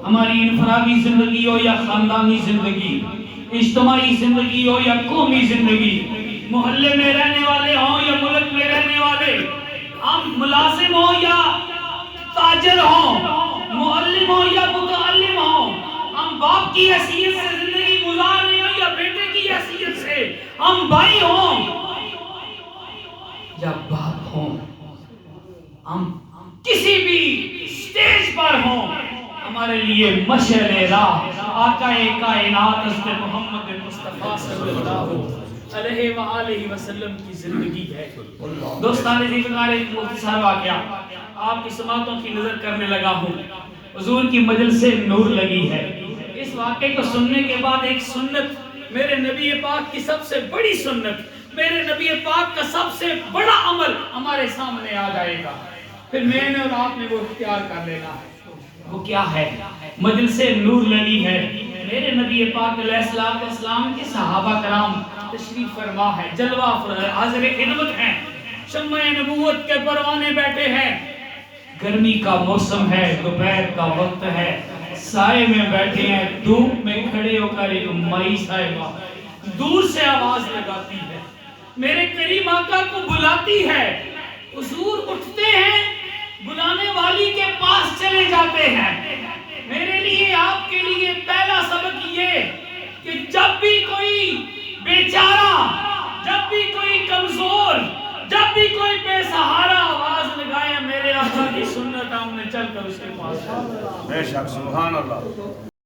ہماری انفرادی زندگی ہو یا خاندانی زندگی، اجتماعی زندگی ہو یا قومی زندگی، محلے میں رہنے والے ہوں یا ملک میں رہنے والے، ہم ملازم ہوں یا تاجر ہوں، معلم ہوں یا متعلم ہوں، ہم باپ کی حیثیت سے زندگی گزار رہے ہوں یا بیٹے کی حیثیت سے، ہم بھائی ہوں یا باپ ہوں، ہم کسی بھی سٹیج پر ہوں، ہمارے لیے مشعل راہ آقا کائنات حضرت محمد مصطفیٰ صلی اللہ علیہ وآلہ وسلم کی زندگی ہے۔ دوستان عزیز، ایک مختصر واقعہ آپ کی سماعتوں کی نظر کرنے لگا ہوں۔ حضور کی مجلس سے نور لگی ہے۔ اس واقعے کو سننے کے بعد ایک سنت، میرے نبی پاک کی سب سے بڑی سنت، میرے نبی پاک کا سب سے بڑا عمل ہمارے سامنے آ جائے گا، پھر میں نے اور آپ نے وہ اختیار کر لینا ہے۔ وہ کیا ہے؟ مجلس سے نور لگی ہے، میرے نبی پاک علیہ السلام کے صحابہ کرام تشریف فرما ہے، جلوہ حاضر خدمت ہیں، شمع نبوت کے پروانے بیٹھے ہیں، گرمی کا موسم ہے، دوپہر کا وقت ہے، سائے میں بیٹھے ہیں، دھوپ میں کھڑے ہو کر ایک مائی صاحبہ دور سے آواز لگاتی ہے، میرے کریم آقا کو بلاتی ہے، حضور اٹھتے ہیں، بلانے والی کے پاس چلے جاتے ہیں۔ میرے لیے، آپ کے لیے پہلا سبق یہ کہ جب بھی کوئی بیچارہ، جب بھی کوئی کمزور، جب بھی کوئی بے سہارا آواز لگائے، میرے آقا کی سنت ہم نے چل کر اس کے پاس بے شک، سبحان اللہ۔